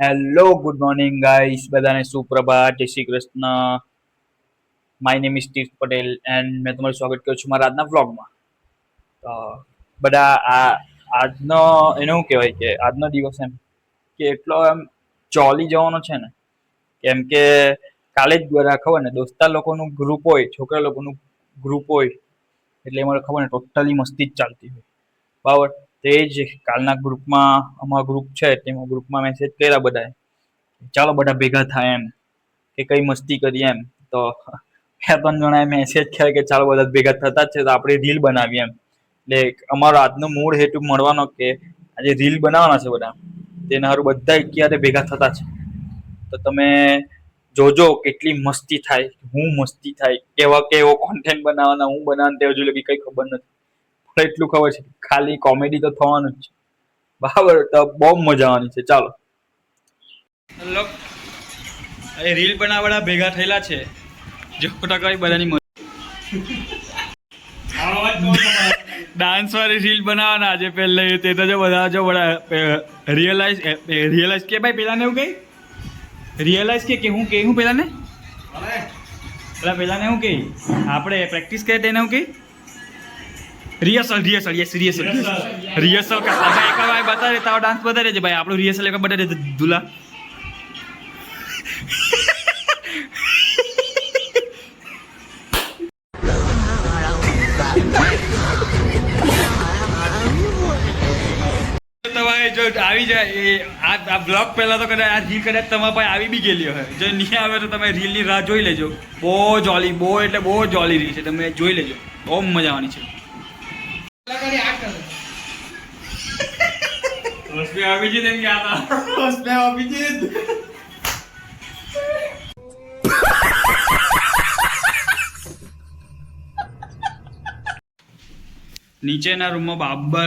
Hello good morning guys, બધાને સુપ્રભાત, જય Shri Krishna. My name is Steve Patel and મેં તમારું સ્વાગત કરું છું મારા આજના વ્લોગમાં. તો બધા આજનો એને શું કહેવાય કે આજનો દિવસ એમ કે એટલો એમ ચોલી જવાનો છે ને, કેમ કે કાલે જ બધા ખબર ને દોસ્તાર લોકોનું ગ્રુપ હોય, છોકરા લોકોનું ગ્રુપ હોય એટલે એમાં ખબર ને ટોટલી મસ્તી જ ચાલતી હોય, બરાબર. તે જ કાલના ગ્રુપમાં અમારા ગ્રુપ છે તેમાં ગ્રુપમાં મેસેજ કર્યા બધાએ, ચાલો બધા ભેગા થાય એમ કે કઈ મસ્તી કરીએ એમ. તો બે ત્રણ જણાએ મેસેજ કર્યા કે ચાલો બધા ભેગા થતા જ છે તો આપણે રીલ બનાવીએ એમ. એટલે અમારો આજનો મૂળ હેતુ મળવાનો કે આજે રીલ બનાવવાના છે બધા, તેના હારું બધા ક્યારે ભેગા થતા છે. તો તમે જોજો કેટલી મસ્તી થાય, હું મસ્તી થાય, કેવો કોન્ટેન્ટ બનાવવાના, હું બનાવવાના તે હજુ લગી કઈ ખબર નથી. પણ એટલું ખબર છે ખાલી કોમેડી તો થવાનું જ છે, બરાબર. તો બહુ મજા આવવાની છે. ચાલો હેલો, એ રીલ બનાવવાળા ભેગા થયેલા છે, જો ટકા બધાની ડાન્સ વાળી રીલ બનાવવાના આજે પહેલે. તે તો જો બધા જો બધા રિયલાઇઝ કે ભાઈ પેલાને એવું કઈ રિયલાઇઝ કે હું પેલાને પેલાને એવું કઈ આપણે પ્રેક્ટિસ કરીએ તેને એવું કઈ રિહર્સલ કરતા ભાઈ. એક વાર બતા દે, તારો ડાન્સ બતા દેજે ભાઈ, આપણું રિહર્સલ એક બતા દેજે દુલા. જો આવી જાય આ બ્લોગ પહેલા તો કદાચ આ રીલ કદાચ તમારા પાસે આવી બી ગયેલી હોય. જો નહીં આવે તો તમે રીલની રાહ જોઈ લેજો. બહુ જોલી, બહુ એટલે બહુ જોલી રીલ છે, તમે જોઈ લેજો, બહુ મજા આવવાની છે. નીચેના રૂમમાં બાબર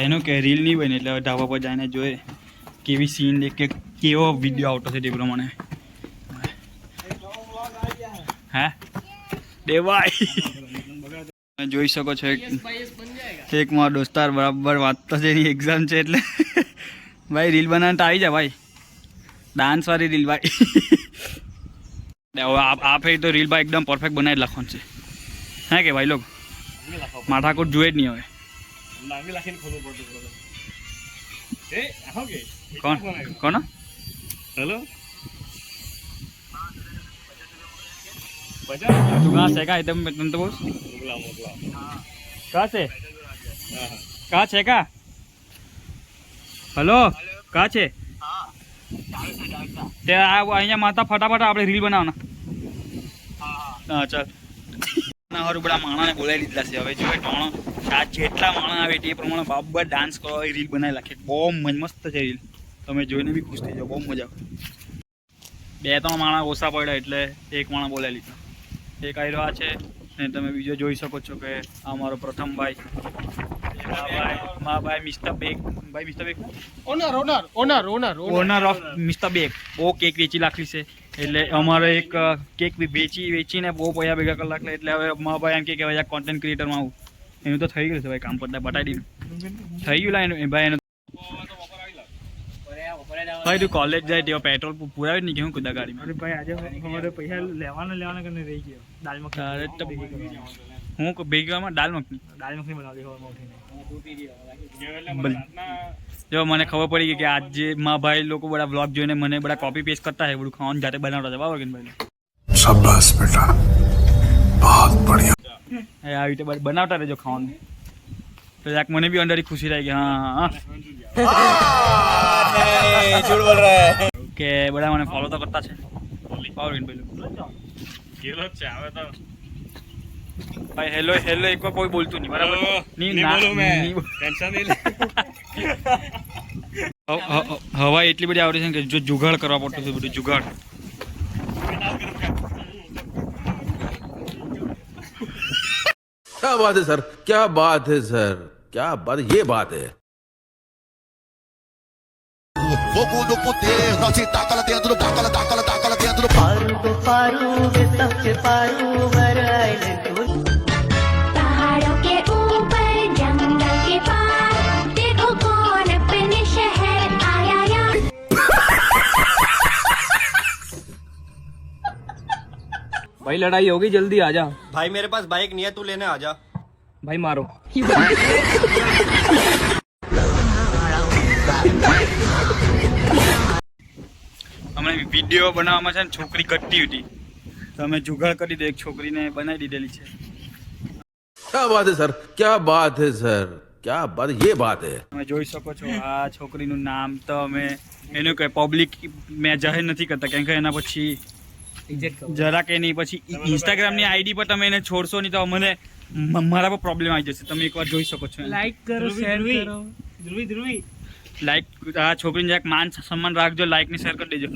એનો કે રીલ નહીં બને એટલે ધાબા પર જઈને જોઈએ કેવી સીન કે કેવો વિડીયો આવતો છે તે પ્રમાણે. હે દેવાય જોઈ શકો છો એક મારો દોસ્તાર બરાબર વાંચતો છે, એની એક્ઝામ છે એટલે ભાઈ રીલ બનાવવાનું તો આવી જાય ભાઈ, ડાન્સ વાળી રીલ ભાઈ. આ ફેર તો રીલ ભાઈ એકદમ પરફેક્ટ બનાવી જ લખવાનું છે, હે કે ભાઈ લોકો માથાકૂટ જોઈએ જ નહીં હવે. કોણ હેલો તું कहाँ से का एकदम तुम तो बोल कहाँ से का હેલો कहाँ છે તે અહીંયા માતા ફટાફટ આપણે રીલ બનાવવાના. હા ચાલ હારું બધા માણાને બોલાવી લીધા છે. હવે જો ટોણો જેટલા માણા આવે તે પ્રમાણે બાબર ડાન્સ કરો, રીલ બનાવી નાખે. બહુ મસ્ત છે રીલ, તમે જોઈને બી ખુશ થઈ જાઓ, બહુ મજા આવે. બે ત્રણ માણા ઓછા પડ્યા એટલે એક માણા બોલાવી લીધા. એક આયરો આ છે ને તમે બીજો જોઈ શકો છો કે આ મારો પ્રથમ ભાઈ ભાઈ મિસ્ટર બેક. ભાઈ mister back honour of mister back. બહુ કેક વેચી નાખી છે એટલે અમારે એક કેક વેચીને બહુ પૈસા ભેગા કરી નાખે. એટલે હવે મારા ભાઈ એમ કે ભાઈ કોન્ટેન્ટ ક્રિએટરમાં આવું, એનું તો થઈ ગયું છે ભાઈ, કામ કરતા બતાવી દીધું, થઈ ગયું લાઈન ભાઈ. એનું ભાઈ તું કોલેજ જાય તેઓ પેટ્રોલ પુરાવી જ નહીં કે હું કુદા ગાડીમાં. ભાઈ આજે અમારે પૈસા લેવાના કરીને રહી ગયો. દાલ મખની હું ભેગી કરવામાં દાલ મખની બનાવી. જો મને ખબર પડી ગઈ કે આજે મારા ભાઈ લોકો બધા બ્લોગ જોઈને મને બધા કોપી પેસ્ટ કરતા છે, બધું ખાવાનું જાતે બનાવતા છે, બરાબર કે ભાઈ? શાબાશ બેટા, બહુત બઢિયા. આવી રીતે બનાવતા રહેજો ખાવાનું, તો યાક મને બી અંદરથી ખુશી થાય કે હા કે બધા મને ફોલો તો કરતા છે, બરાબર કે ભાઈ? હેલો હેલો એક કોઈ બોલતું નહીં, બરાબર? હવા એટલી બધી આવડી છે કે જો જુગાડ કરવા પડતું છે, બધું જુગાડ. क्या बात है सर, क्या बात है सर, क्या बात, ये बात है. Fogo no poder, nós taca lá dentro, taca lá dentro. पहाड़ों के ऊपर जंगल के पार देखो कौन अपने शहर आया या भाई लड़ाई होगी, जल्दी आ जा। भाई मेरे पास बाइक नहीं है, तू लेने आ जा। भाई मारो। હમણાં વિડીયો બનાવવામાં છે ને છોકરી ઘટતી હતી તો અમે જુગાડ કરી દે એક છોકરીને બનાવી દીધેલી છે. क्या बात है सर, क्या बात है सर, क्या बात, ये बात है. તમે જોઈ શકો છો આ છોકરીનું નામ તો અમે એનું કઈ પબ્લિક મેં જાહેર નથી કરતા કેમ કે એના પછી જરા કે નહીં પછી ઇન્સ્ટાગ્રામની આઈડી પર તમે એને છોડશો નહીં તો મને મારા પર પ્રોબ્લેમ આવી જશે. તમે એકવાર જોઈ શકો છો. લાઈક કરો, શેર કરો. ધ્રુવી લાઈક આ છોકરીને જરાક માન સન્માન રાખજો, લાઈક ને શેર કરી દેજો.